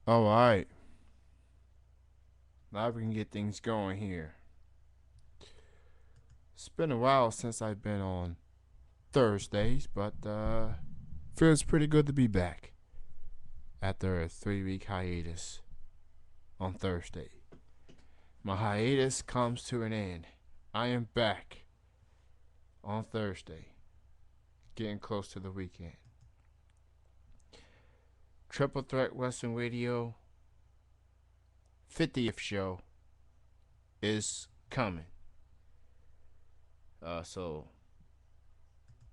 All right, now we can get things going here. It's been a while since I've been on Thursdays, but feels pretty good to be back after a 3 week hiatus on Thursday. My hiatus comes to an end. I am back on Thursday, getting close to the weekend. Triple Threat Wrestling Radio 50th show is coming. So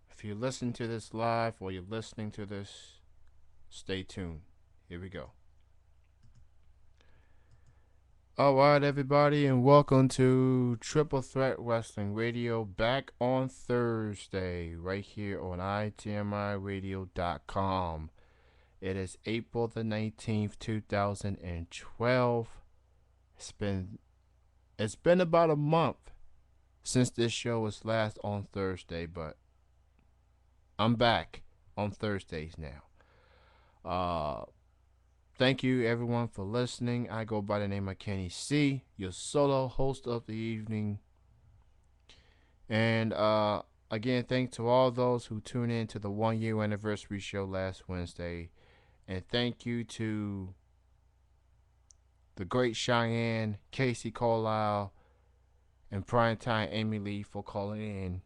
if you listen to this live or you're listening to this, stay tuned. Here we go. All right, everybody, and welcome to Triple Threat Wrestling Radio back on Thursday, right here on itmiradio.com. It is April the 19th, 2012. It's been about a month since this show was last on Thursday, but I'm back on Thursdays now. Thank you everyone for listening. I go by the name of Kenny C, your solo host of the evening. And again, thanks to all those who tuned in to the 1 year anniversary show last Wednesday. And thank you to the great Cheyenne, Casey Carlisle, and Primetime Amy Lee for calling in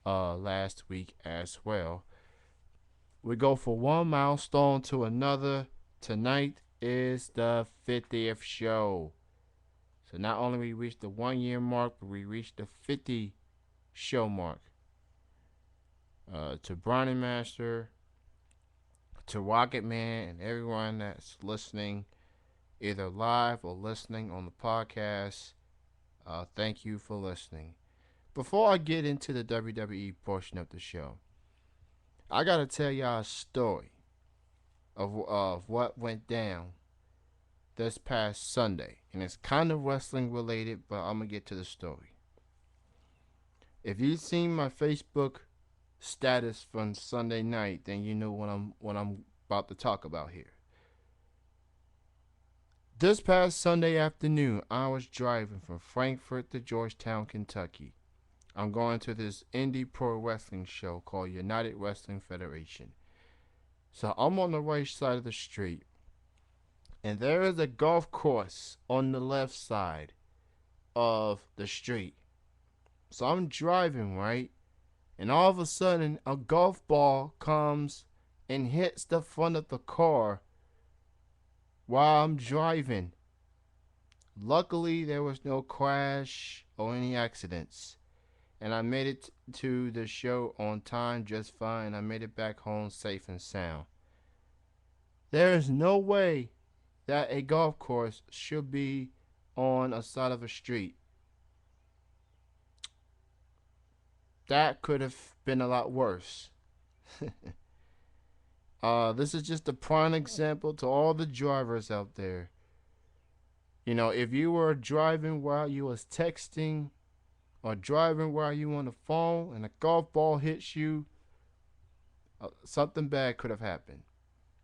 last week as well. We go from one milestone to another. Tonight is the 50th show. So not only we reached the 1 year mark, but we reached the 50 show mark. To Brownie Master, to Rocket Man, and everyone that's listening, either live or listening on the podcast, thank you for listening. Before I get into the WWE portion of the show, I gotta tell y'all a story of what went down this past Sunday, and it's kind of wrestling related, but I'm gonna get to the story. If you've seen my Facebook status from Sunday night, then you know what I'm about to talk about here. This past Sunday afternoon, I was driving from Frankfort to Georgetown, Kentucky. I'm going to this indie pro wrestling show called United Wrestling Federation. So I'm on the right side of the street, and there is a golf course on the left side of the street. So I'm driving, right? And all of a sudden, a golf ball comes and hits the front of the car while I'm driving. Luckily, there was no crash or any accidents. And I made it to the show on time just fine. I made it back home safe and sound. There is no way that a golf course should be on a side of a street. That could have been a lot worse. This is just a prime example to all the drivers out there. You know, if you were driving while you was texting or driving while you on the phone and a golf ball hits you, something bad could have happened.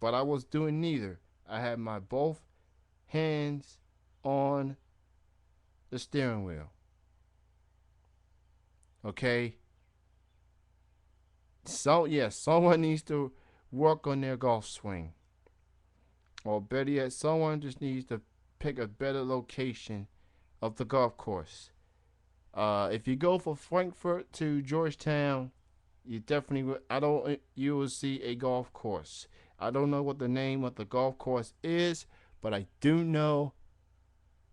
But I was doing neither. I had my both hands on the steering wheel. Okay? So, yes, someone needs to work on their golf swing. Or better yet, someone just needs to pick a better location of the golf course. If you go from Frankfort to Georgetown, you definitely you will see a golf course. I don't know what the name of the golf course is, but I do know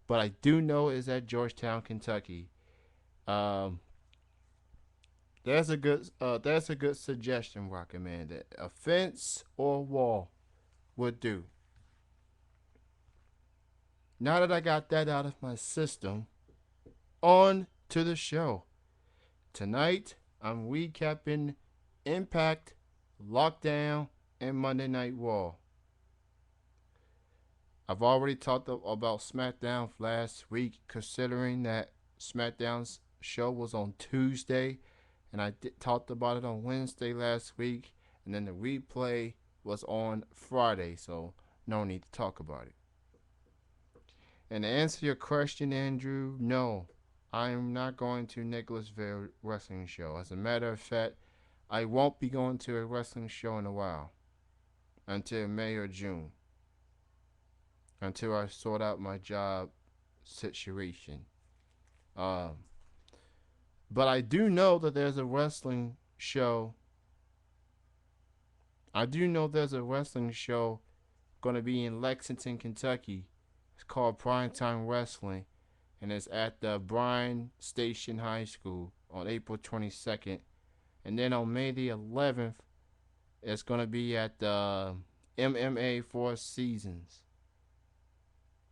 is at Georgetown, Kentucky. That's a good suggestion, Rocket Man. That a fence or wall would do. Now that I got that out of my system, on to the show. Tonight, I'm recapping Impact, Lockdown, and Monday Night Raw. I've already talked about SmackDown last week, considering that SmackDown's show was on Tuesday, and I talked about it on Wednesday last week, and then the replay was on Friday. So No need to talk about it. And to answer your question, Andrew, no, I am not going to Nicholasville Wrestling Show. As a matter of fact, I won't be going to a wrestling show in a while until May or June, until I sort out my job situation. Um, but I do know that there's a wrestling show. I do know there's a wrestling show going to be in Lexington, Kentucky. It's called Primetime Wrestling, and it's at the Bryan Station High School on April 22nd. And then on May the 11th, it's going to be at the MMA Four Seasons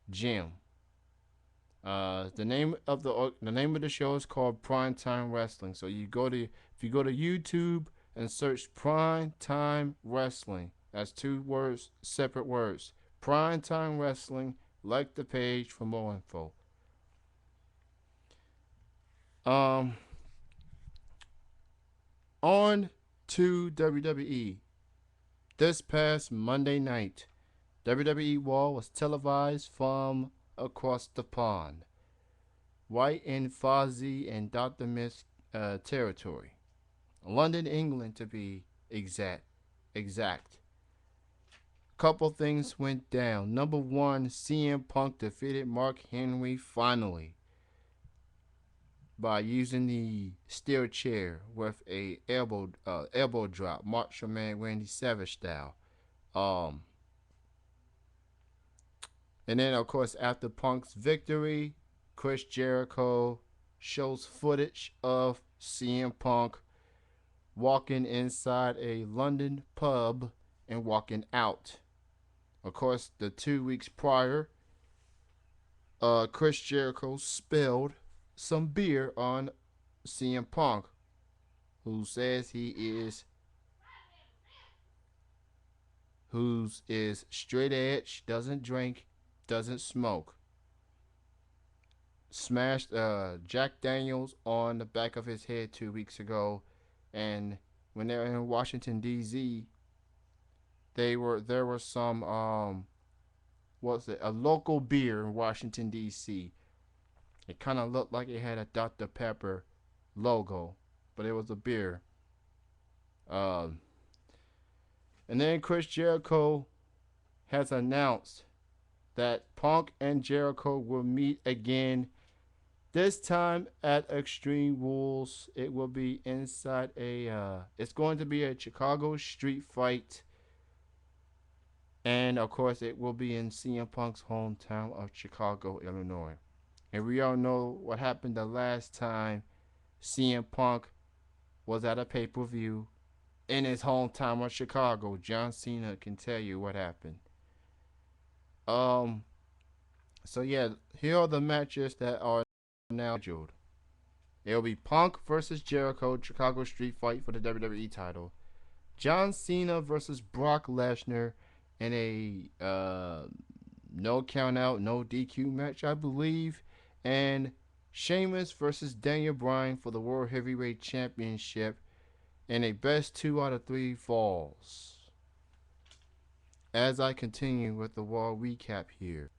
Gym. The name of the show is called Primetime Wrestling. So if you go to YouTube and search Primetime Wrestling, that's two words, separate words. Primetime Wrestling. Like the page for more info. On to WWE. This past Monday night, WWE Raw was televised from across the pond, right in Fozzy and Dr. Myth's territory. London, England to be exact. Couple things went down. Number one, CM Punk defeated Mark Henry finally by using the steel chair with a elbow drop, Macho Man Randy Savage style. And then of course after Punk's victory, Chris Jericho shows footage of CM Punk walking inside a London pub and walking out. Of course, the 2 weeks prior, Chris Jericho spilled some beer on CM Punk, who says who's straight edge, doesn't drink, doesn't smoke. Smashed Jack Daniels on the back of his head 2 weeks ago, and when they were in Washington D.C., there were some a local beer in Washington D.C. It kind of looked like it had a Dr. Pepper logo, but it was a beer. And then Chris Jericho has announced that Punk and Jericho will meet again. This time at Extreme Rules. It will be inside it's going to be a Chicago street fight. And of course, it will be in CM Punk's hometown of Chicago, Illinois. And we all know what happened the last time CM Punk was at a pay-per-view in his hometown of Chicago. John Cena can tell you what happened. So yeah, here are the matches that are now scheduled. It will be Punk versus Jericho, Chicago street fight for the WWE title. John Cena versus Brock Lesnar in a no count out, no DQ match, I believe. And Sheamus versus Daniel Bryan for the World Heavyweight Championship in a best 2 out of 3 falls. As I continue with the Raw recap here,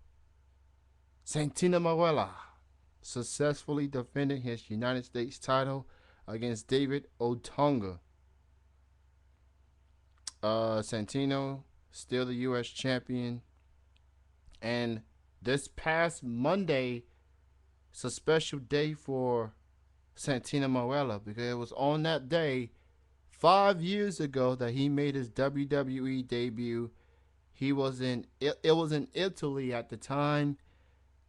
Santino Marella successfully defending his United States title against David Otunga. Santino still the U.S. champion. And this past Monday, it's a special day for Santino Marella because it was on that day 5 years ago that he made his WWE debut. It was in Italy at the time.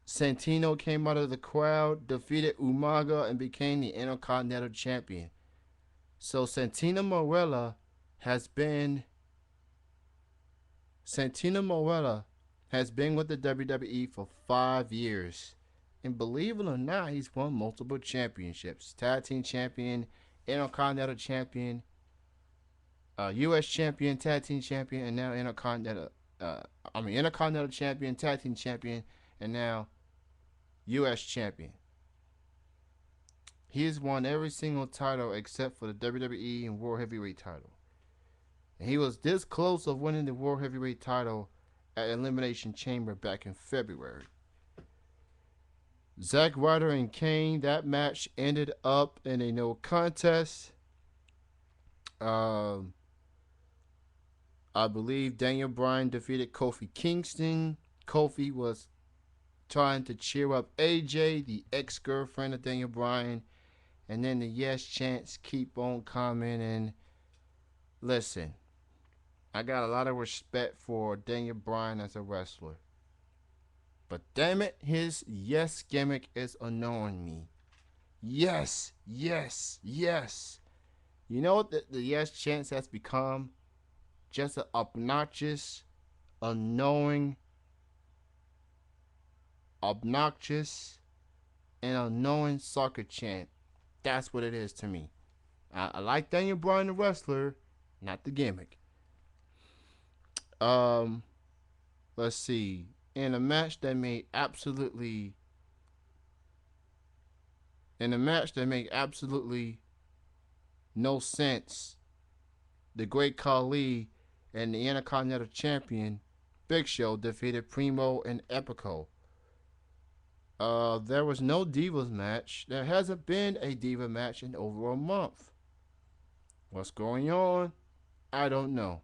Santino came out of the crowd, defeated Umaga, and became the Intercontinental Champion. So Santino Marella has been with the WWE for 5 years. And believe it or not, he's won multiple championships. Tag Team Champion, Intercontinental Champion, U.S. Champion, Tag Team Champion, and now Intercontinental Champion, Tag Team Champion, and now U.S. Champion. He has won every single title except for the WWE and World Heavyweight title. And he was this close of winning the World Heavyweight title at Elimination Chamber back in February. Zack Ryder and Kane, that match ended up in a no contest. Um, I believe Daniel Bryan defeated Kofi Kingston. Kofi was trying to cheer up AJ, the ex-girlfriend of Daniel Bryan, and then the yes chants keep on coming. And listen, I got a lot of respect for Daniel Bryan as a wrestler, but damn it, his yes gimmick is annoying me. Yes, yes, yes. You know what the yes chants has become? Just an obnoxious, annoying, obnoxious, and annoying soccer chant. That's what it is to me. I like Daniel Bryan the wrestler, not the gimmick. Um, let's see. In a match that made absolutely no sense, the Great Khali and the Intercontinental Champion Big Show defeated Primo and Epico. There was no Divas match. There hasn't been a Diva match in over a month. What's going on? I don't know.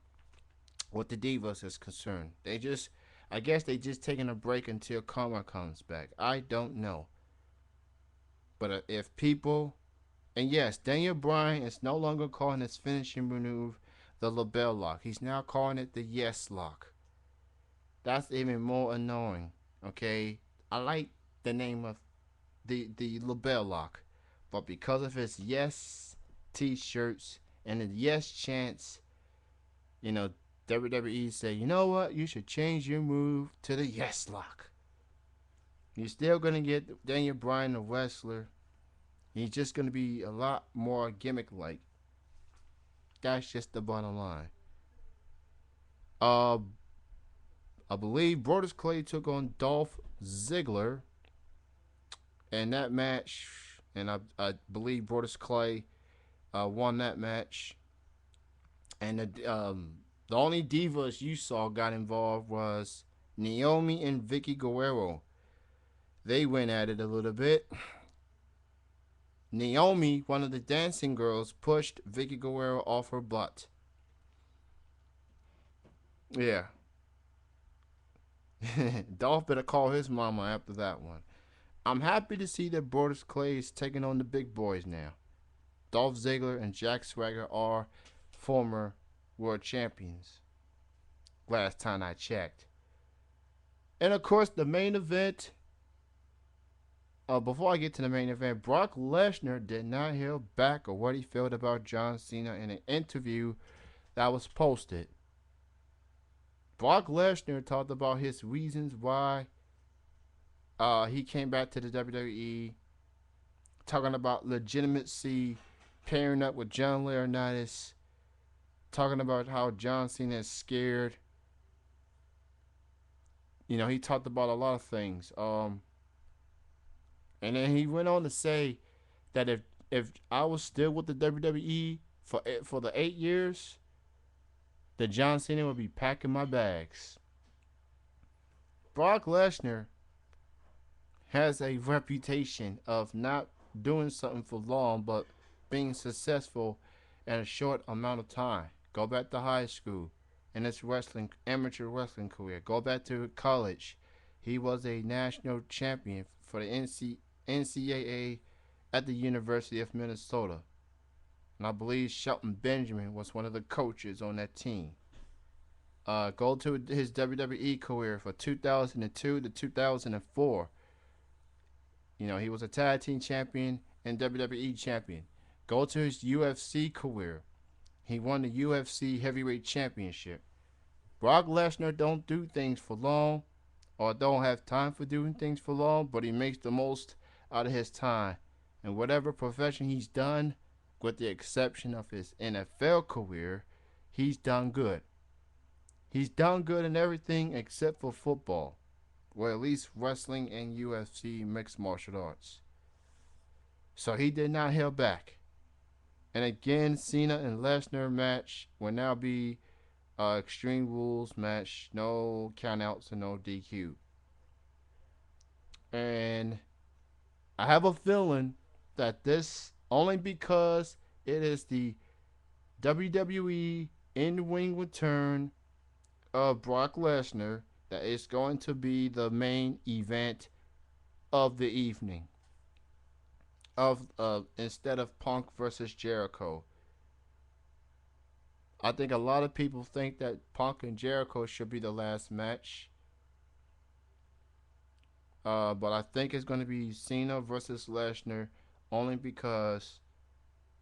What the Divas is concerned, I guess they just taking a break until Karma comes back. I don't know. But if people, and yes, Daniel Bryan is no longer calling his finishing maneuver the LeBell Lock. He's now calling it the Yes Lock. That's even more annoying. Okay, I like the name of the LeBell Lock, but because of his Yes T-shirts and the Yes chants, you know, WWE say, you know what? You should change your move to the Yes Lock. You're still going to get Daniel Bryan, the wrestler. He's just going to be a lot more gimmick-like. That's just the bottom line. I believe Brodus Clay took on Dolph Ziggler. And that match, and I believe Brodus Clay won that match. And the only divas you saw got involved was Naomi and Vicky Guerrero. They went at it a little bit. Naomi, one of the dancing girls, pushed Vicky Guerrero off her butt. Yeah. Dolph better call his mama after that one. I'm happy to see that Brodus Clay is taking on the big boys now. Dolph Ziggler and Jack Swagger are former world champions. Last time I checked. And of course, the main event. Before I get to the main event, Brock Lesnar did not hold back on what he felt about John Cena in an interview that was posted. Brock Lesnar talked about his reasons why he came back to the WWE, talking about legitimacy, pairing up with John Laurinaitis, talking about how John Cena is scared. You know, he talked about a lot of things. And then he went on to say that if I was still with the WWE for the 8 years, that John Cena would be packing my bags. Brock Lesnar has a reputation of not doing something for long, but being successful in a short amount of time. Go back to high school in his amateur wrestling career. Go back to college. He was a national champion for the NCAA at the University of Minnesota. And I believe Shelton Benjamin was one of the coaches on that team. Go to his WWE career for 2002 to 2004. You know, he was a tag team champion and WWE champion. Go to his UFC career. He won the UFC heavyweight championship. Brock Lesnar don't do things for long, or don't have time for doing things for long, but he makes the most out of his time. And whatever profession he's done, with the exception of his NFL career, he's done good. He's done good in everything except for football. Well, at least wrestling and UFC mixed martial arts. So he did not hold back. And again, Cena and Lesnar match will now be Extreme Rules match, no countouts and no DQ. And I have a feeling that this, only because it is the WWE in-ring return of Brock Lesnar, that is going to be the main event of the evening. Of instead of Punk versus Jericho. I think a lot of people think that Punk and Jericho should be the last match. But I think it's going to be Cena versus Lesnar, only because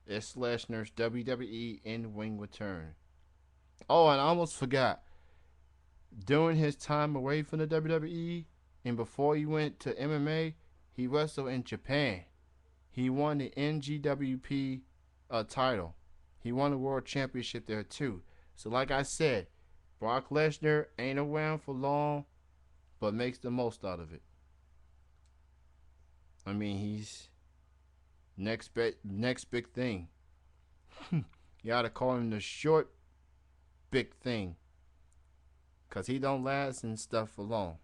it's Lesnar's WWE in-ring return. Oh, and I almost forgot. During his time away from the WWE and before he went to MMA, he wrestled in Japan. He won the NGWP title. He won the World Championship there too. So like I said, Brock Lesnar ain't around for long, but makes the most out of it. I mean, he's next big thing. You gotta call him the short big thing, cause he don't last and stuff for long.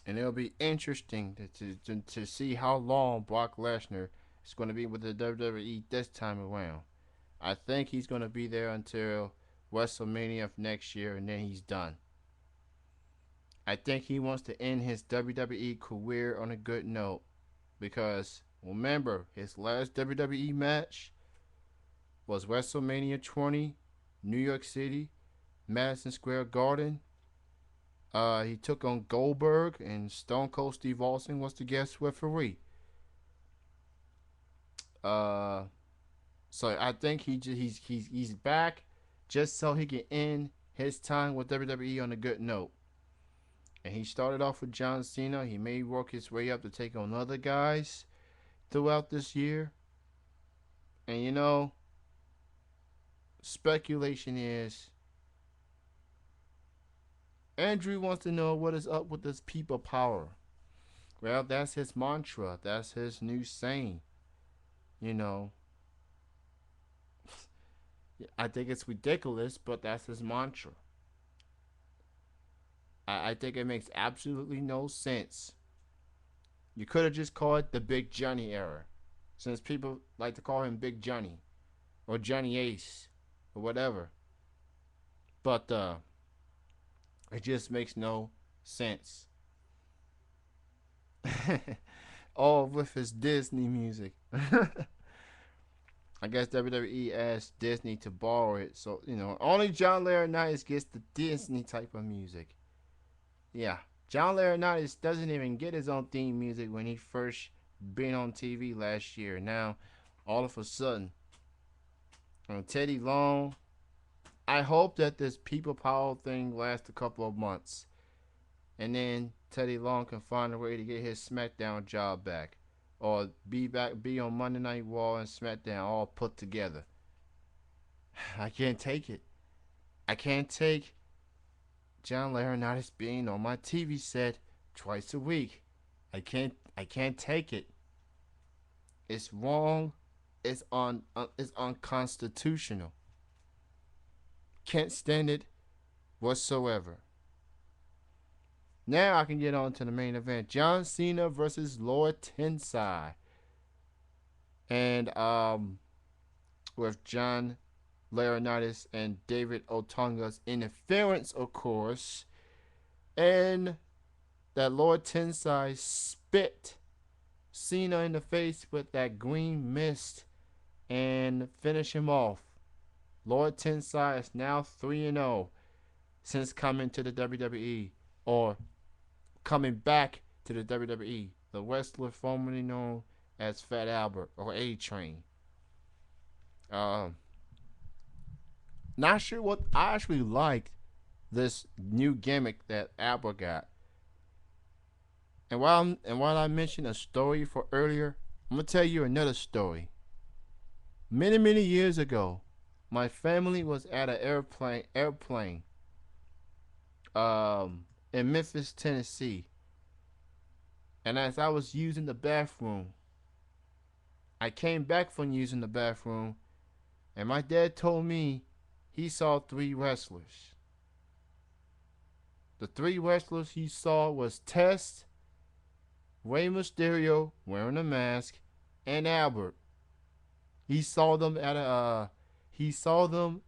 And it'll be interesting to see how long Brock Lesnar is going to be with the WWE this time around. I think he's going to be there until WrestleMania of next year, and then he's done. I think he wants to end his WWE career on a good note, because remember, his last WWE match was WrestleMania 20, New York City, Madison Square Garden. He took on Goldberg, and Stone Cold Steve Austin was the guest referee. So I think he's back just so he can end his time with WWE on a good note. And he started off with John Cena. He may work his way up to take on other guys throughout this year. And you know, speculation is Andrew wants to know what is up with this people power. Well, that's his mantra. That's his new saying. You know, I think it's ridiculous, but that's his mantra. I think it makes absolutely no sense. You could have just called it the Big Johnny era, since people like to call him Big Johnny or Johnny Ace or whatever. But it just makes no sense. All with his Disney music. I guess WWE asked Disney to borrow it, so you know only John Laurinaitis gets the Disney type of music. Yeah, John Laurinaitis doesn't even get his own theme music when he first been on TV last year. Now, all of a sudden, Teddy Long. I hope that this people power thing lasts a couple of months, and then Teddy Long can find a way to get his SmackDown job back, or be on Monday Night Raw and SmackDown all put together. I can't take it. I can't take John Laurinaitis being on my TV set twice a week. I can't take it. It's wrong. It's unconstitutional. Can't stand it whatsoever. Now I can get on to the main event. John Cena versus Lord Tensai. And with John Laurinaitis and David Otunga's interference, of course. And that Lord Tensai spit Cena in the face with that green mist and finish him off. Lord Tensai is now 3-0 since coming to the WWE, or coming back to the WWE. The wrestler formerly known as Fat Albert or A-Train. Not sure what I actually liked this new gimmick that Albert got. And while I mentioned a story for earlier, I'm gonna tell you another story. Many years ago, my family was at an airplane in Memphis, Tennessee. And as I was using the bathroom, I came back from using the bathroom, and my dad told me he saw three wrestlers. The three wrestlers he saw was Test, Rey Mysterio wearing a mask, and Albert. He saw them at a he saw them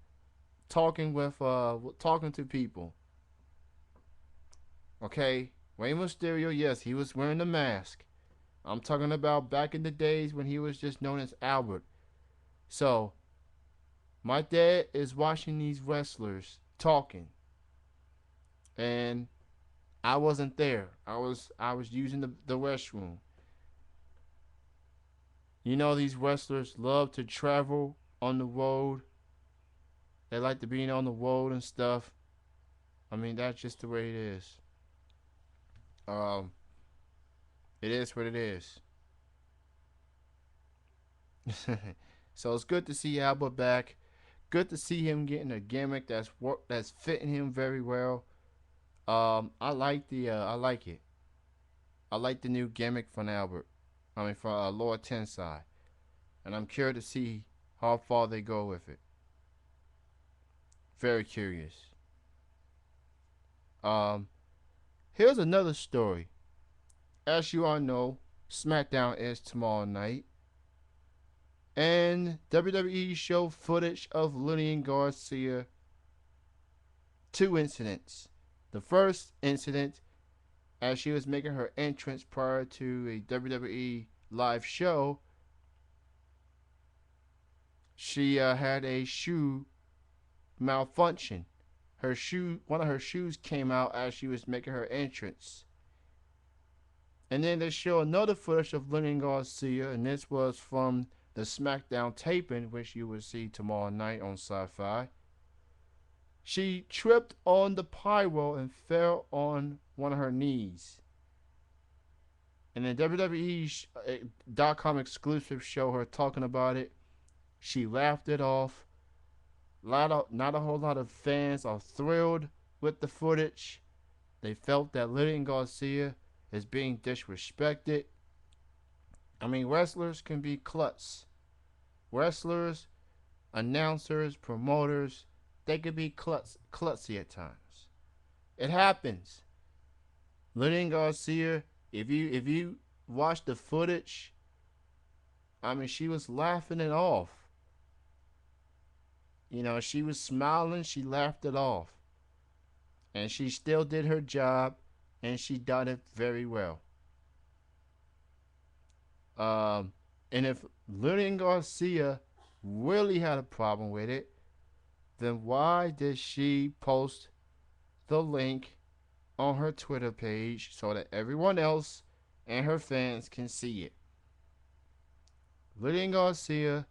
talking to people. Okay, Rey Mysterio, yes, he was wearing the mask. I'm talking about back in the days when he was just known as Albert. So, my dad is watching these wrestlers talking, and I wasn't there. I was using the restroom. You know, these wrestlers love to travel on the road. They like to be on the road and stuff. I mean, that's just the way it is. Um, it is what it is. So it's good to see Albert back. Good to see him getting a gimmick that's fitting him very well. I like I like it. I like the new gimmick from Albert. I mean, for Lord Tensai, and I'm curious to see how far they go with it. Very curious. Um, Here's another story. As you all know, SmackDown is tomorrow night, and WWE showed footage of Lillian Garcia. Two incidents. The first incident, as she was making her entrance prior to a WWE live show, she had a shoe malfunction. One of her shoes came out as she was making her entrance. And then they show another footage of Lillian Garcia, and this was from the SmackDown taping, which you will see tomorrow night on Sci-Fi. She tripped on the pyro and fell on one of her knees. And the WWE.com exclusive show her talking about it. She laughed it off. Not a whole lot of fans are thrilled with the footage. They felt that Lillian Garcia is being disrespected. I mean, wrestlers can be klutz. Wrestlers, announcers, promoters, they can be klutzy at times. It happens. Lillian Garcia, if you watch the footage, I mean, she was laughing it off. You know, she was smiling, she laughed it off. And she still did her job, and she done it very well. And if Lillian Garcia really had a problem with it, then why did she post the link on her Twitter page so that everyone else and her fans can see it? Lillian Garcia,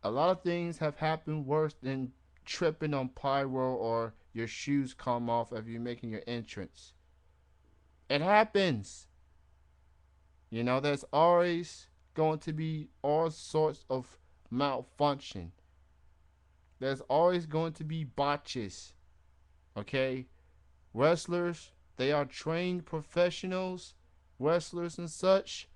a lot of things have happened worse than tripping on pyro or your shoes come off as you're making your entrance. It happens. You know, there's always going to be all sorts of malfunction. There's always going to be botches. Okay? Wrestlers, they are trained professionals, wrestlers and such,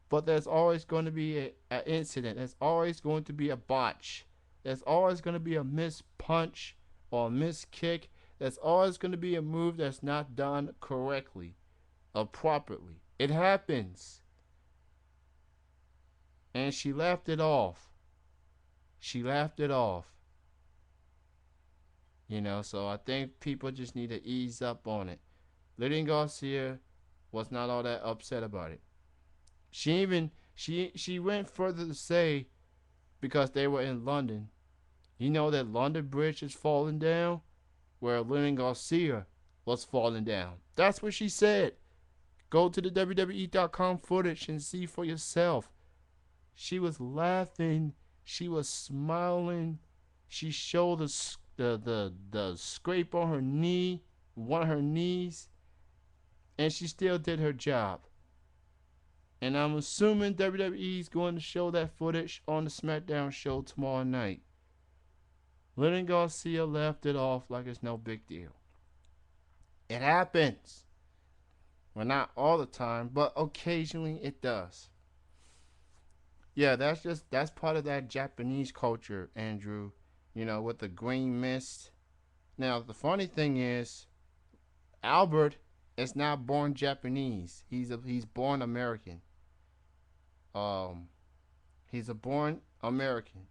but there's always going to be an incident. There's always going to be a botch. There's always going to be a missed punch or a missed kick. There's always going to be a move that's not done correctly or properly. It happens. And she laughed it off. She laughed it off. You know, so I think people just need to ease up on it. Lillian Garcia was not all that upset about it. She went further to say, because they were in London, you know that London Bridge is falling down, where Lillian Garcia was falling down. That's what she said. Go to the WWE.com footage and see for yourself. She was laughing. She was smiling. She showed the scrape on her knee, one of her knees, and she still did her job. And I'm assuming WWE is going to show that footage on the SmackDown show tomorrow night. Lillian Garcia left it off like it's no big deal. It happens. Well, not all the time, but occasionally it does. Yeah, that's part of that Japanese culture, Andrew. with the green mist. Now, the funny thing is, Albert is not born Japanese. He's born American. Um, he's a born American.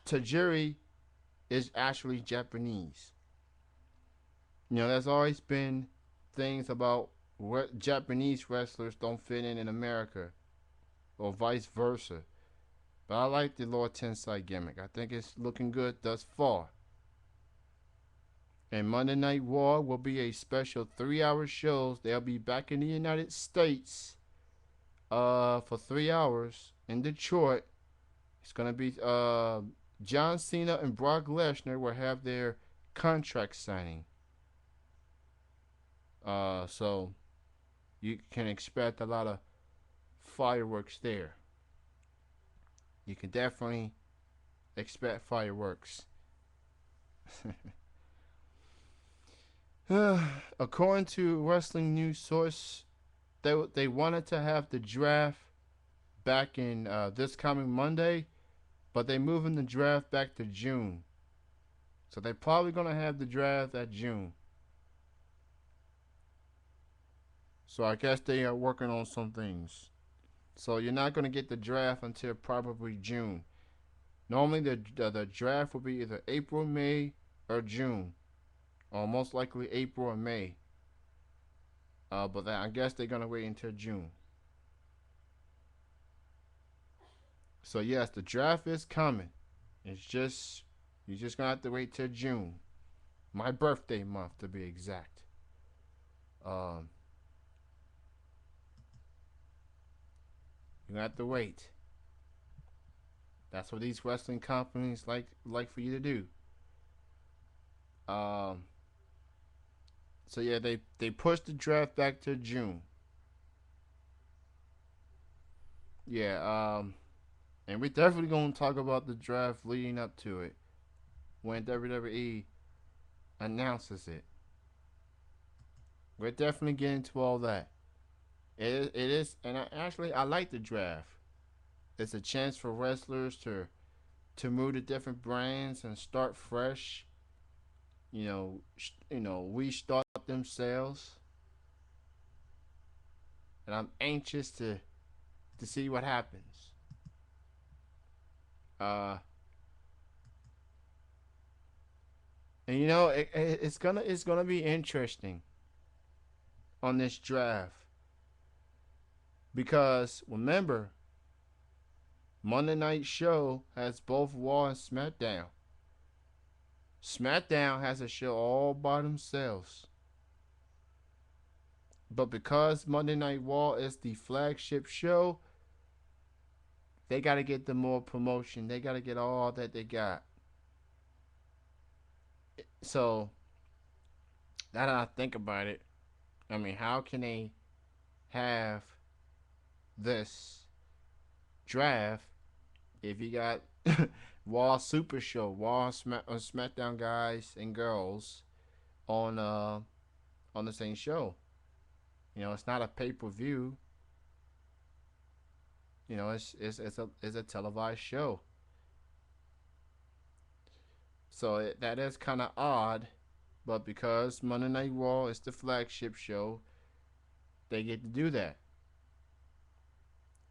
Tajiri is actually Japanese. There's always been things about Japanese wrestlers don't fit in America, or vice versa. But I like the Lord Tensai gimmick. I think it's looking good thus far. And Monday Night War will be a special 3-hour show. They'll be back in the United States for 3 hours in Detroit. It's gonna be John Cena and Brock Lesnar will have their contract signing. So you can expect a lot of fireworks there. You can definitely expect fireworks. According to wrestling news source, they wanted to have the draft back in this coming Monday, but they moving the draft back to June. So they're probably gonna have the draft at June. So I guess they are working on some things. So you're not gonna get the draft until probably June. Normally the draft will be either April, May, or June, or most likely April or May. But I guess they're gonna wait until June. So yes, the draft is coming. It's just you're just gonna have to wait till June, my birthday month to be exact. Um, you're gonna have to wait. That's what these wrestling companies like for you to do. Um, so yeah, they pushed the draft back to June. Yeah. And we're definitely gonna talk about the draft leading up to it when WWE announces it. We're definitely getting to all that. It is, and I like the draft. It's a chance for wrestlers to move to different brands and start fresh. Restart themselves. And I'm anxious to see what happens. Uh, and it's gonna be interesting on this draft because remember, Monday Night Show has both Raw and SmackDown. SmackDown has a show all by themselves. But because Monday Night Raw is the flagship show, they got to get the more promotion. They got to get all that they got. So, now that I think about it, I mean, how can they have this draft if you got Raw Super Show, Raw SmackDown guys and girls on the same show? It's not a pay per view. It's a televised show. So that is kind of odd, but because Monday Night Raw is the flagship show, they get to do that.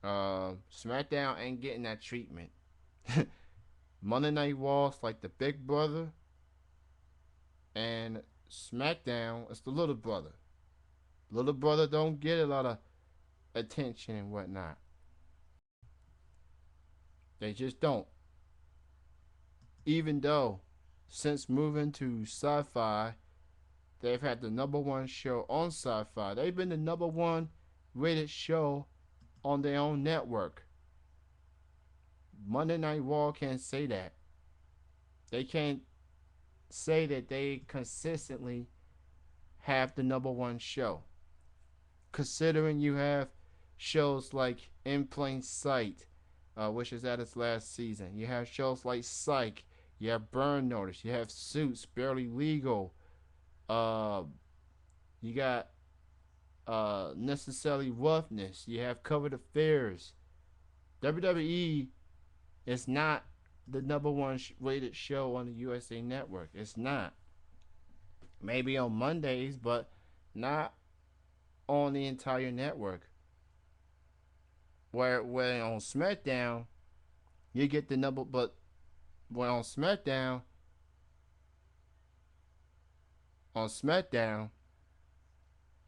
SmackDown ain't getting that treatment. Monday Night Raw is like the big brother, and SmackDown is the little brother. Little brother don't get a lot of attention and whatnot. They just don't. Even though, since moving to Sci-Fi, they've had the number one show on Sci-Fi. They've been the number one rated show on their own network. Monday Night Raw can't say that. They can't say that they consistently have the number one show. Considering you have shows like In Plain Sight, which is at its last season. You have shows like Psych. You have Burn Notice. You have Suits, Barely Legal. You got Necessarily Roughness. You have Covered Affairs. WWE is not the number one rated show on the USA Network. It's not. Maybe on Mondays, but not on the entire network. Where on SmackDown you get the number, but when on SmackDown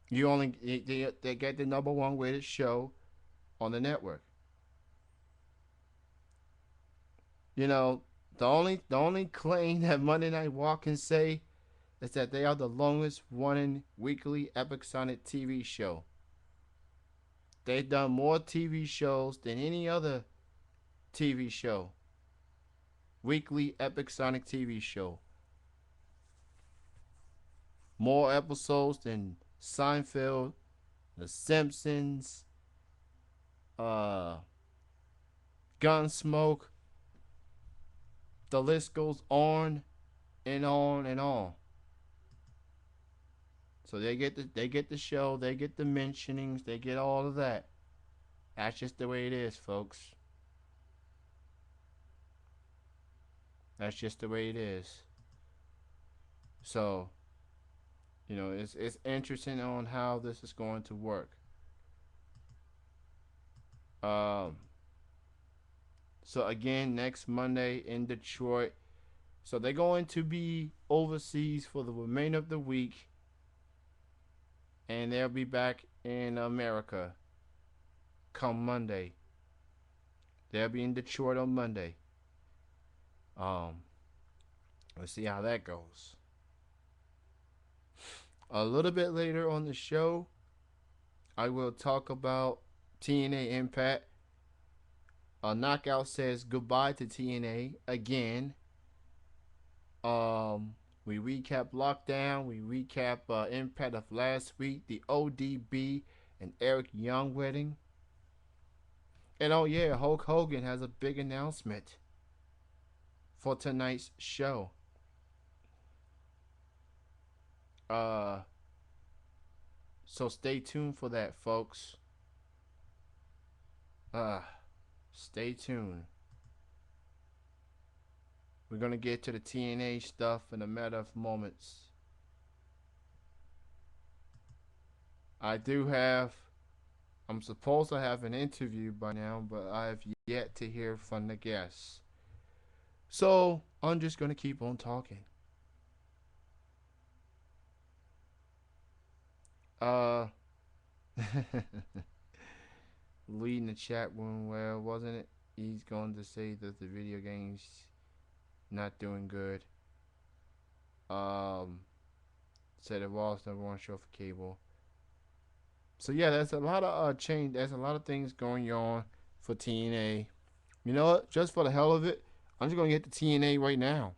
you only they get the number one rated show on the network. You know, the only claim that Monday Night Raw can say is that they are the longest running weekly Epic Sonic TV show. They've done more TV shows than any other TV show. Weekly Epic Sonic TV show. More episodes than Seinfeld, The Simpsons, uh, Gunsmoke. The list goes on and on and on. So they get the show, they get the mentionings, they get all of that. That's just the way it is, folks. That's just the way it is. So, it's interesting on how this is going to work. Um, so again, next Monday in Detroit. So they're going to be overseas for the remainder of the week, and they'll be back in America come Monday. They'll be in Detroit on Monday. Um, let's see how that goes. A little bit later on the show, I will talk about TNA Impact. Knockout says goodbye to TNA again. We recap Lockdown. We recap Impact of last week, the ODB and Eric Young wedding. And oh yeah, Hulk Hogan has a big announcement for tonight's show. So stay tuned for that, folks. Stay tuned. We're gonna get to the TNA stuff in a matter of moments. I'm supposed to have an interview by now, but I have yet to hear from the guests. So I'm just gonna keep on talking. Leading the chat room well, wasn't it? He's going to say that the video games not doing good. Said it was number one show for cable. So yeah, there's a lot of change. There's a lot of things going on for TNA. You know what? Just for the hell of it, I'm just gonna get the TNA right now.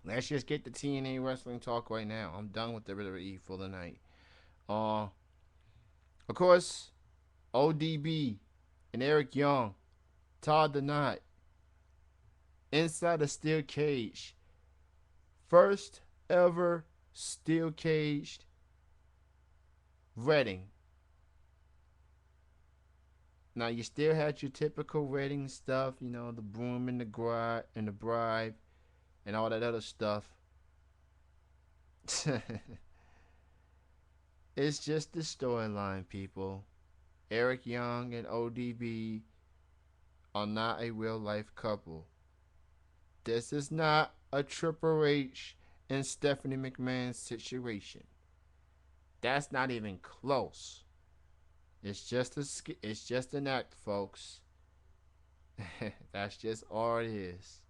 Let's just get the TNA wrestling talk right now. I'm done with the WWE for the night. Of course, ODB and Eric Young, Todd the Knot, inside a steel cage. First ever steel caged wedding. Now you still had your typical wedding stuff, the broom and the bride and all that other stuff. It's just the storyline, people. Eric Young and ODB are not a real life couple. This is not a Triple H and Stephanie McMahon situation. That's not even close. It's just an act, folks. That's just all it is.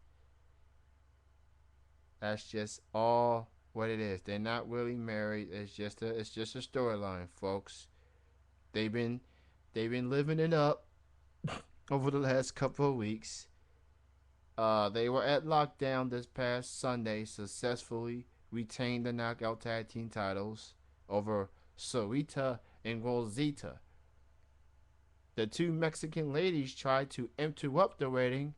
That's just all what it is. They're not really married. It's just a storyline, folks. They've been living it up over the last couple of weeks. They were at Lockdown this past Sunday, successfully retained the Knockout Tag Team titles over Sarita and Rosita. The two Mexican ladies tried to interrupt the wedding,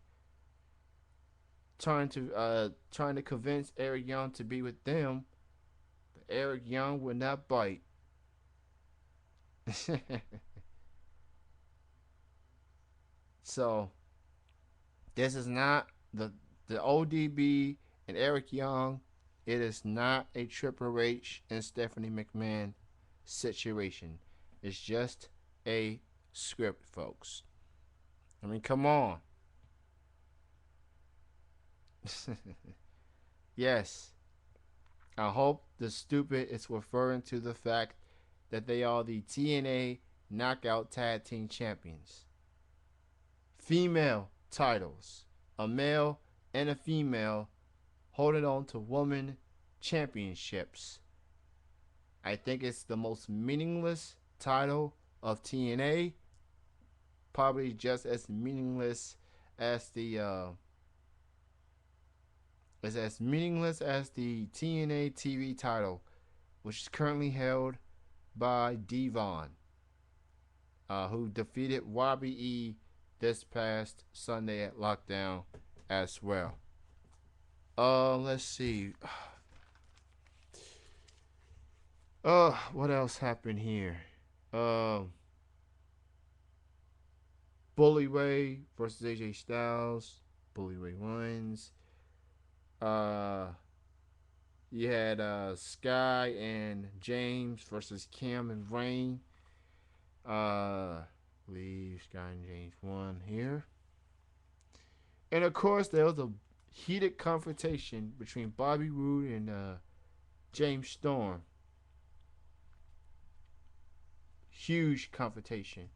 trying to convince Eric Young to be with them, but Eric Young would not bite. So, this is not the the ODB and Eric Young, it is not a Triple H and Stephanie McMahon situation. It's just a script, folks. I mean, come on. Yes, I hope the stupid is referring to the fact that they are the TNA Knockout Tag Team Champions. Female titles. A male and a female holding on to woman championships. I think it's the most meaningless title of TNA. Probably just as meaningless as the is as meaningless as the TNA TV title, which is currently held by Devon, who defeated YBE this past Sunday at Lockdown as well. Let's see. What else happened here? Bully Ray versus AJ Styles. Bully Ray wins. You had Sky and James versus Kim and Rain. Believe Sky and James won here. And of course, there was a heated confrontation between Bobby Roode and James Storm. Huge confrontation.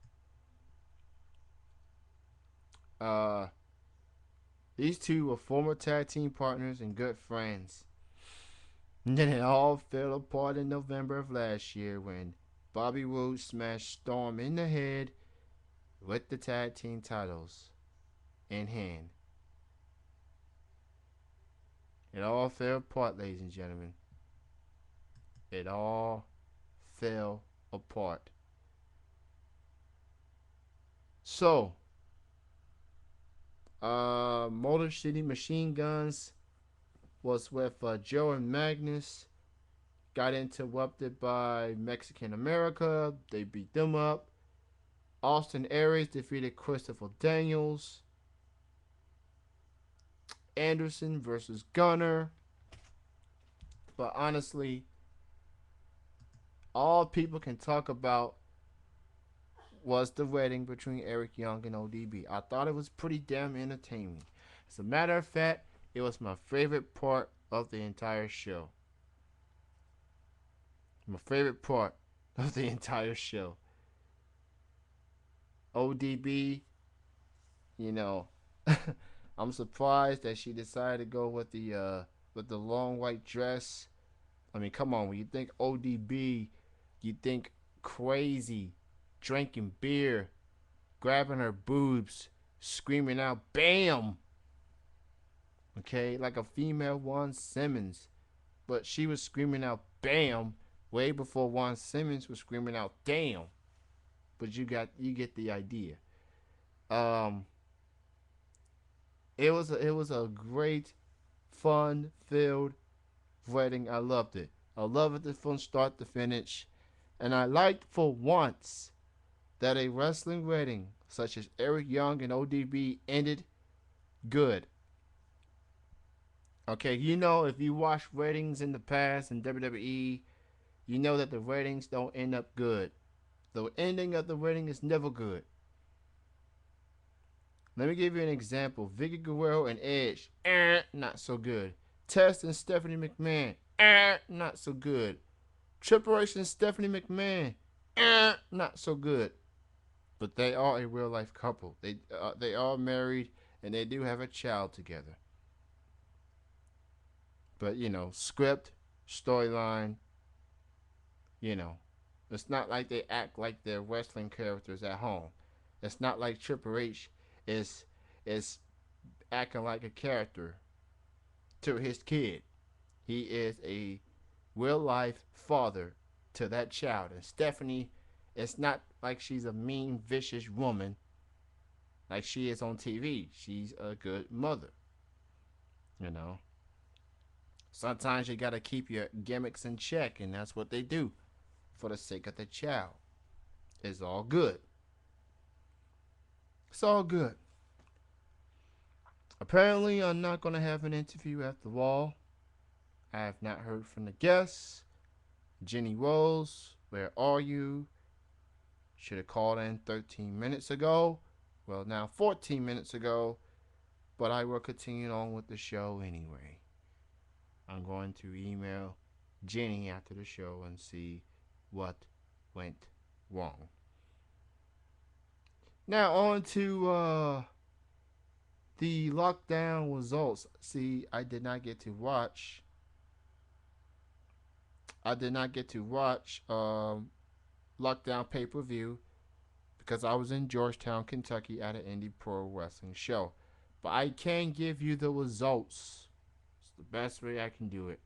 These two were former tag team partners and good friends. And then it all fell apart in November of last year when Bobby Roode smashed Storm in the head with the tag team titles in hand. It all fell apart, ladies and gentlemen. It all fell apart. So, Motor City Machine Guns was with Joe and Magnus. Got interrupted by Mexican America. They beat them up. Austin Aries defeated Christopher Daniels. Anderson versus Gunner. But honestly, all people can talk about was the wedding between Eric Young and ODB. I thought it was pretty damn entertaining. As a matter of fact, it was my favorite part of the entire show. My favorite part of the entire show. ODB, you know, I'm surprised that she decided to go with the long white dress. I mean, come on, when you think ODB, you think crazy, drinking beer, grabbing her boobs, screaming out, "Bam!" Okay, like a female Juan Simmons. But she was screaming out, "Bam!" way before Juan Simmons was screaming out, "Damn!" But you get the idea. It was a great, fun-filled wedding. I loved it. I loved it from start to finish, and I liked for once that a wrestling wedding such as Eric Young and ODB ended good. Okay, you know, if you watch weddings in the past in WWE, you know that the weddings don't end up good. The ending of the wedding is never good. Let me give you an example. Vicky Guerrero and Edge, not so good. Test and Stephanie McMahon, not so good. Triple H and Stephanie McMahon, not so good. But they are a real life couple. They are married and they do have a child together. But you know, script, storyline, you know, it's not like they act like they're wrestling characters at home. It's not like Triple H is acting like a character to his kid. He is a real life father to that child. And Stephanie, it's not like she's a mean, vicious woman like she is on TV. She's a good mother. You know. Sometimes you gotta keep your gimmicks in check, and that's what they do for the sake of the child. It's all good. It's all good. Apparently, I'm not going to have an interview after all. I have not heard from the guests. Jenny Rose, where are you? Should have called in 13 minutes ago. Well, now 14 minutes ago. But I will continue on with the show anyway. I'm going to email Jenny after the show and see what went wrong. Now on to the lockdown results. See, I did not get to watch. Lockdown pay-per-view because I was in Georgetown, Kentucky at an indie pro wrestling show. But I can give you the results. It's the best way I can do it.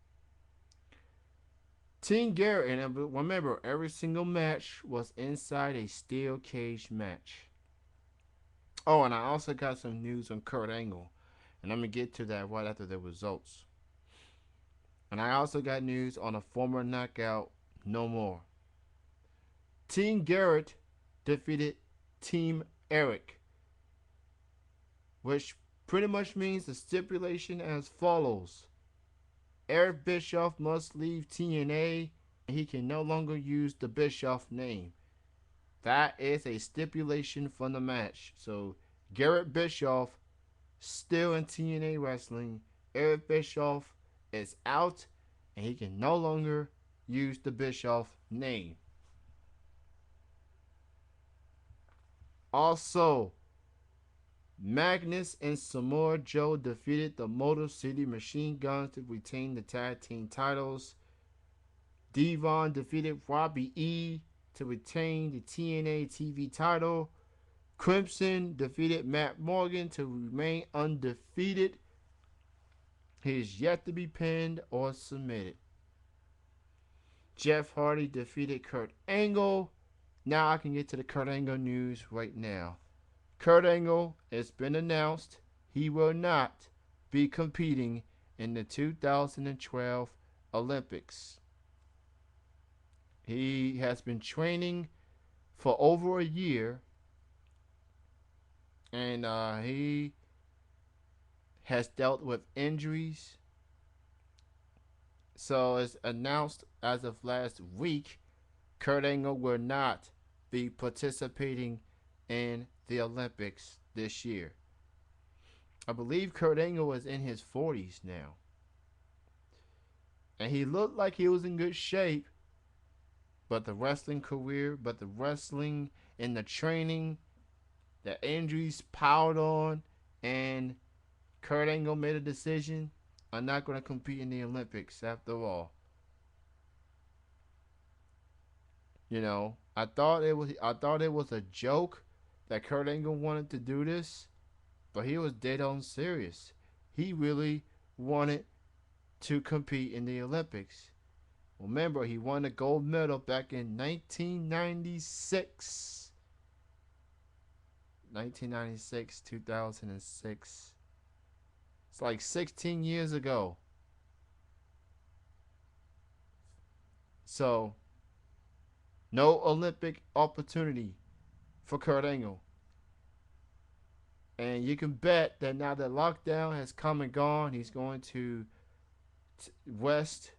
Team Garrett, and remember, every single match was inside a steel cage match. Oh, and I also got some news on Kurt Angle, and I'm going to get to that right after the results. And I also got news on a former knockout, No More. Team Garrett defeated Team Eric, which pretty much means the stipulation as follows. Eric Bischoff must leave TNA and he can no longer use the Bischoff name. That is a stipulation from the match. So Garrett Bischoff still in TNA Wrestling. Eric Bischoff is out and he can no longer use the Bischoff name. Also, Magnus and Samoa Joe defeated the Motor City Machine Guns to retain the tag team titles. Devon defeated Robbie E to retain the TNA TV title. Crimson defeated Matt Morgan to remain undefeated. He is yet to be pinned or submitted. Jeff Hardy defeated Kurt Angle. Now I can get to the Kurt Angle news right now. Kurt Angle, it's been announced he will not be competing in the 2012 Olympics. He has been training for over a year, and he has dealt with injuries. So it's announced as of last week, Kurt Angle will not be participating in the Olympics this year. I believe Kurt Angle is in his 40s now. And he looked like he was in good shape. But the wrestling career, and the training, the injuries piled on, and Kurt Angle made a decision. I'm not going to compete in the Olympics after all. You know, I thought it was a joke that Kurt Angle wanted to do this, but he was dead on serious. He really wanted to compete in the Olympics. Remember, he won a gold medal back in 1996. 1996, 2006. It's like 16 years ago. So, no Olympic opportunity for Kurt Angle. And you can bet that now that lockdown has come and gone, he's going to rest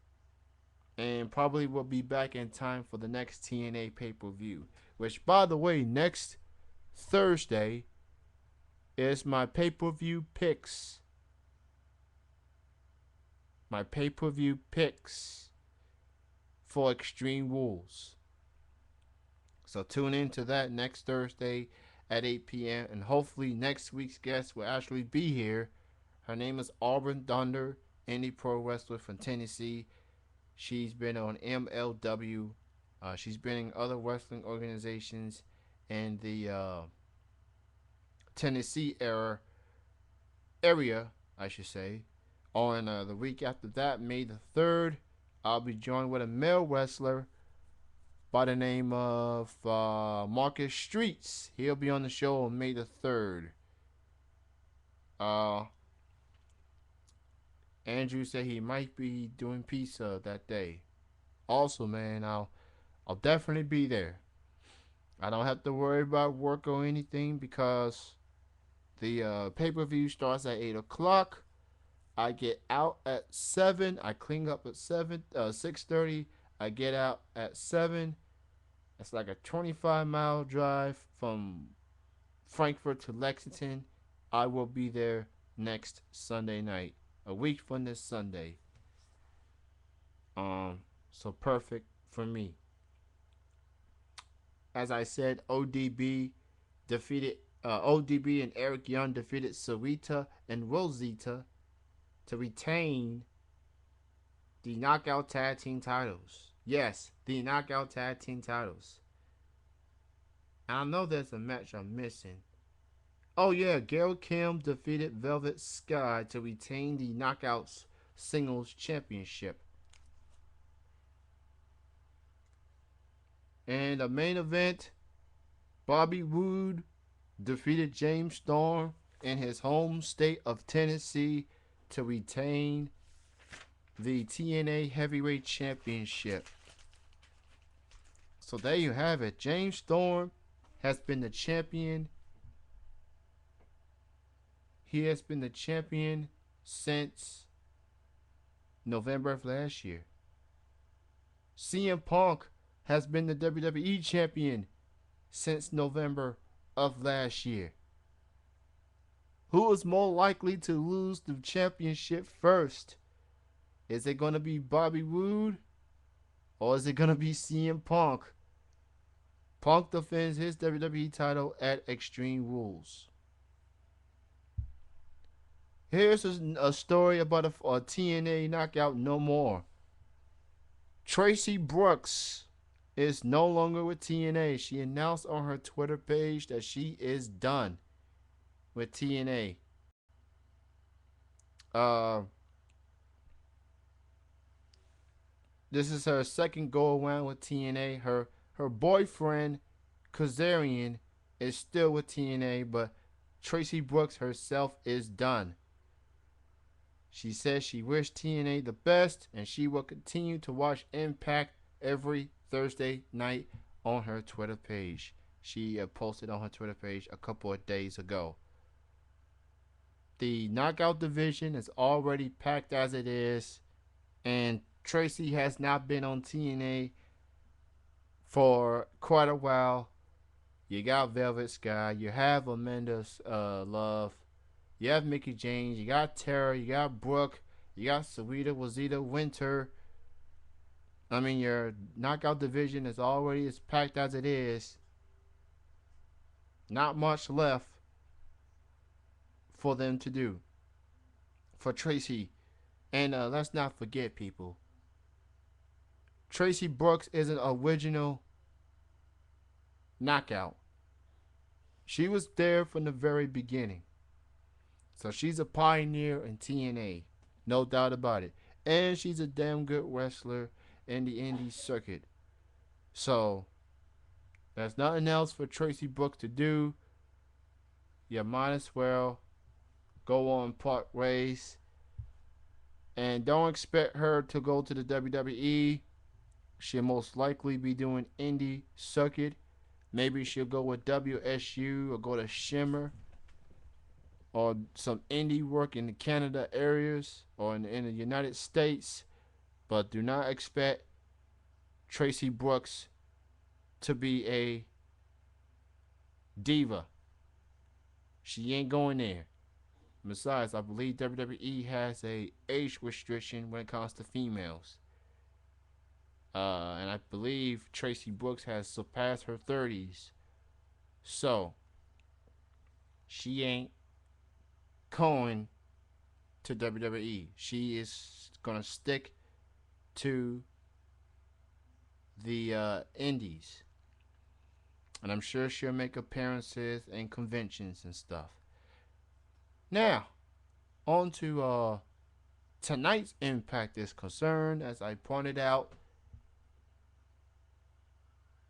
and probably will be back in time for the next TNA pay-per-view. Which, by the way, next Thursday is my pay-per-view picks. My pay-per-view picks for Extreme Rules. So tune in to that next Thursday at 8 p.m. And hopefully next week's guest will actually be here. Her name is Auburn Thunder, indie pro wrestler from Tennessee. She's been on MLW. She's been in other wrestling organizations in the Tennessee area, I should say. On the week after that, May the 3rd, I'll be joined with a male wrestler by the name of Marcus Streets. He'll be on the show on May the 3rd. Andrew said he might be doing pizza that day. Also, man, I'll definitely be there. I don't have to worry about work or anything because The pay-per-view starts at 8 o'clock. I get out at 7. I clean up at 6:30. I get out at 7. It's like a 25-mile drive from Frankfurt to Lexington. I will be there next Sunday night, a week from this Sunday. So perfect for me. As I said, ODB and Eric Young defeated Sarita and Rosita to retain the Knockout Tag Team titles. Yes, the Knockout Tag Team titles. And I know there's a match I'm missing. Oh yeah, Gail Kim defeated Velvet Sky to retain the Knockouts Singles Championship. And the main event, Bobby Roode defeated James Storm in his home state of Tennessee to retain the TNA Heavyweight Championship. So there you have it. James Storm has been the champion. He has been the champion since November of last year. CM Punk has been the WWE champion since November of last year. Who is more likely to lose the championship first? Is it going to be Bobby Roode or is it going to be CM Punk? Punk defends his WWE title at Extreme Rules. Here's a story about a TNA Knockout No More. Tracy Brooks is no longer with TNA. She announced on her Twitter page that she is done with TNA. This is her second go around with TNA. Her boyfriend Kazarian is still with TNA, but Tracy Brooks herself is done. She says she wished TNA the best and she will continue to watch Impact every Thursday night on her Twitter page. She posted on her Twitter page a couple of days ago. The knockout division is already packed as it is, and Tracy has not been on TNA for quite a while. You got Velvet Sky, you have Amanda Love, you have Mickey James, you got Tara, you got Brooke, you got Sarita, Wazita, Winter. I mean, your knockout division is already as packed as it is. Not much left for them to do. For Tracy. And let's not forget, people. Tracy Brooks is an original knockout. She was there from the very beginning. So she's a pioneer in TNA. No doubt about it. And she's a damn good wrestler in the indie circuit. So there's nothing else for Tracy Brooks to do. You might as well go on part ways. And don't expect her to go to the WWE. She'll most likely be doing indie circuit. Maybe she'll go with WSU or go to Shimmer or some indie work in the Canada areas or in the United States. But do not expect Tracy Brooks to be a diva. She ain't going there. Besides, I believe WWE has a age restriction when it comes to females. And I believe Tracy Brooks has surpassed her 30s. So, she ain't going to WWE. She is going to stick to the indies. And I'm sure she'll make appearances and conventions and stuff. Now, on to tonight's Impact is concerned. As I pointed out,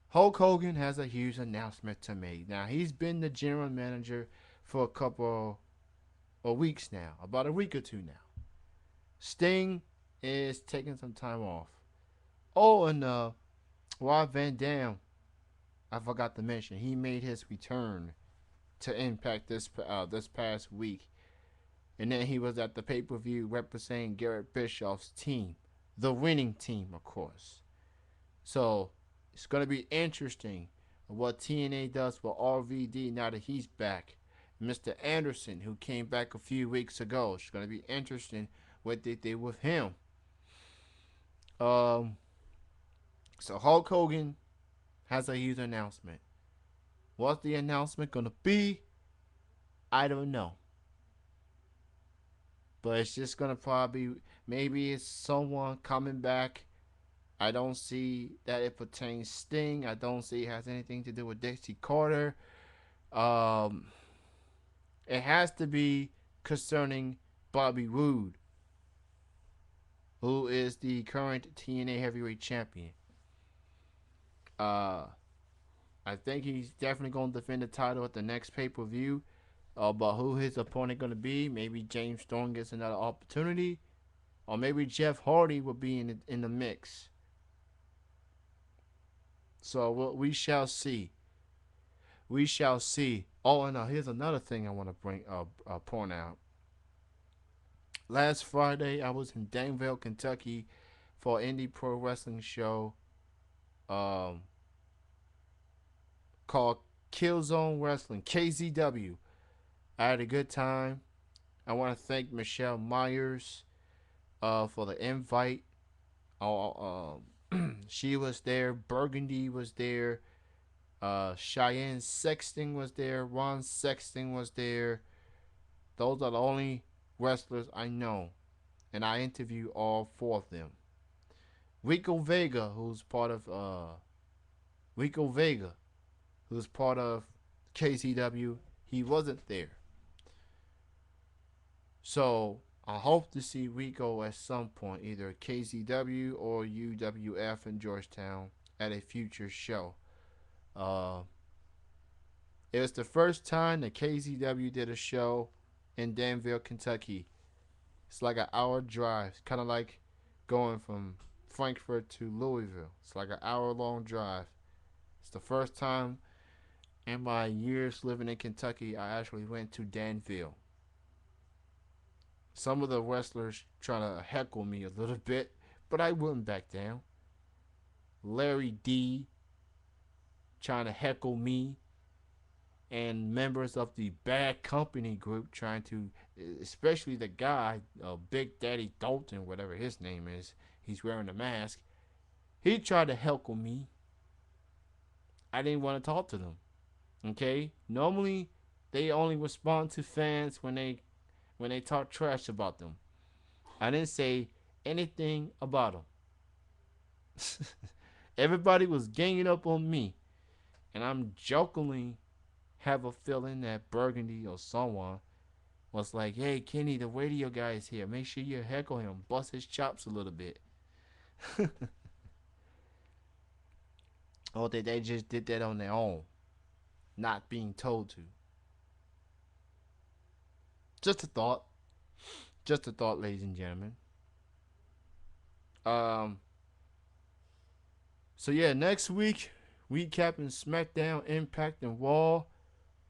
Hulk Hogan has a huge announcement to make. Now, he's been the general manager for a couple of weeks now, about a week or two now. Sting is taking some time off. Oh, and Rob Van Dam, I forgot to mention, he made his return to Impact this past week, and then he was at the pay-per-view representing Garrett Bischoff's team, the winning team, of course. So it's gonna be interesting what TNA does with RVD now that he's back. Mr. Anderson, who came back a few weeks ago, it's gonna be interesting what they did with him. Um, so Hulk Hogan has a huge announcement. What's the announcement gonna be? I don't know. But it's just gonna probably maybe it's someone coming back. I don't see that it pertains Sting. I don't see it has anything to do with Dixie Carter. Um, it has to be concerning Bobby Roode, who is the current TNA Heavyweight Champion. Uh, I think he's definitely going to defend the title at the next pay-per-view. But who his opponent going to be? Maybe James Storm gets another opportunity, or maybe Jeff Hardy will be in the mix. So we shall see. We shall see. Oh, and here's another thing I want to point out. Last Friday, I was in Danville, Kentucky, for an indie pro wrestling show called Killzone Wrestling, KZW. I had a good time. I want to thank Michelle Myers for the invite. She was there. Burgundy was there. Cheyenne Sexton was there. Ron Sexton was there. Those are the only wrestlers I know. And I interviewed all four of them. Rico Vega, who's part of KCW, he wasn't there. So I hope to see Rico at some point, either KCW or UWF in Georgetown at a future show. It was the first time that KCW did a show in Danville, Kentucky. It's like an hour drive, kind of like going from Frankfurt to Louisville. It's like an hour-long drive. It's the first time in my years living in Kentucky I actually went to Danville. Some of the wrestlers trying to heckle me a little bit, but I wouldn't back down. Larry D trying to heckle me, and members of the Bad Company group trying to, especially the guy, Big Daddy Dalton, whatever his name is, he's wearing a mask. He tried to heckle me. I didn't want to talk to them. Okay? Normally, they only respond to fans when they talk trash about them. I didn't say anything about them. Everybody was ganging up on me. And I'm jokingly have a feeling that Burgundy or someone was like, hey, Kenny, the radio guy is here. Make sure you heckle him. Bust his chops a little bit. Or they just did that on their own. Not being told to. Just a thought. Just a thought, ladies and gentlemen. So yeah, next week, recapping SmackDown, Impact, and Raw.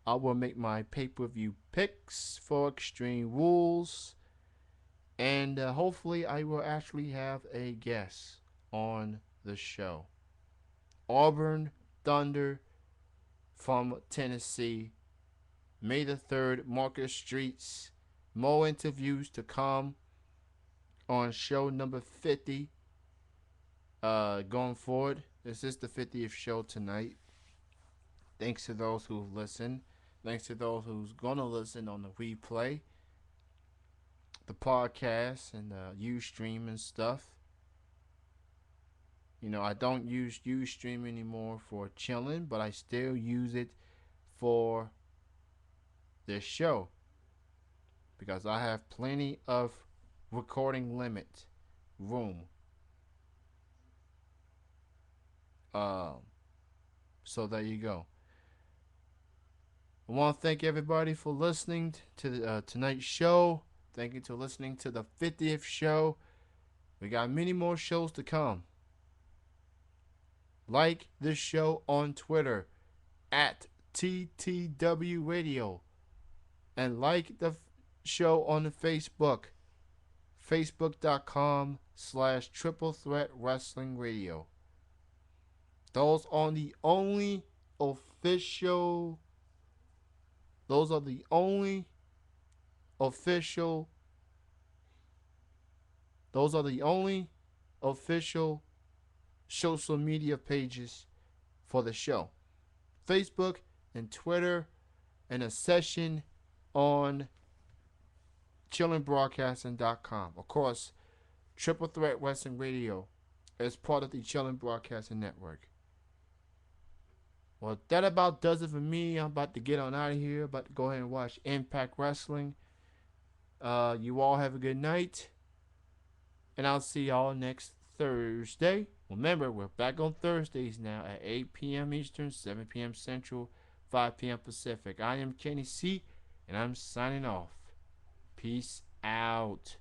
I will make my pay-per-view picks for Extreme Rules. And hopefully I will actually have a guest on the show. Auburn Thunder from Tennessee. May the 3rd, Market Streets. More interviews to come on show number 50. Going forward, this is the 50th show tonight. Thanks to those who've listened. Thanks to those who's going to listen on the replay, the podcast, and the Ustream and stuff. You know, I don't use Ustream anymore for chilling, but I still use it for this show because I have plenty of recording limit room. So there you go. I want to thank everybody for listening to tonight's show. Thank you for listening to the 50th show. We got many more shows to come. Like this show on Twitter at TTW Radio. And like the show on the Facebook, facebook.com/Triple Threat Wrestling Radio. Those are the only official, those are the only official, those are the only official social media pages for the show. Facebook and Twitter, and a session on chillingbroadcasting.com. Of course, Triple Threat Wrestling Radio is part of the Chillin' Broadcasting Network. Well, that about does it for me. I'm about to get on out of here. About to go ahead and watch Impact Wrestling. You all have a good night. And I'll see y'all next Thursday. Remember, we're back on Thursdays now at 8 p.m. Eastern, 7 p.m. Central, 5 p.m. Pacific. I am Kenny C, and I'm signing off. Peace out.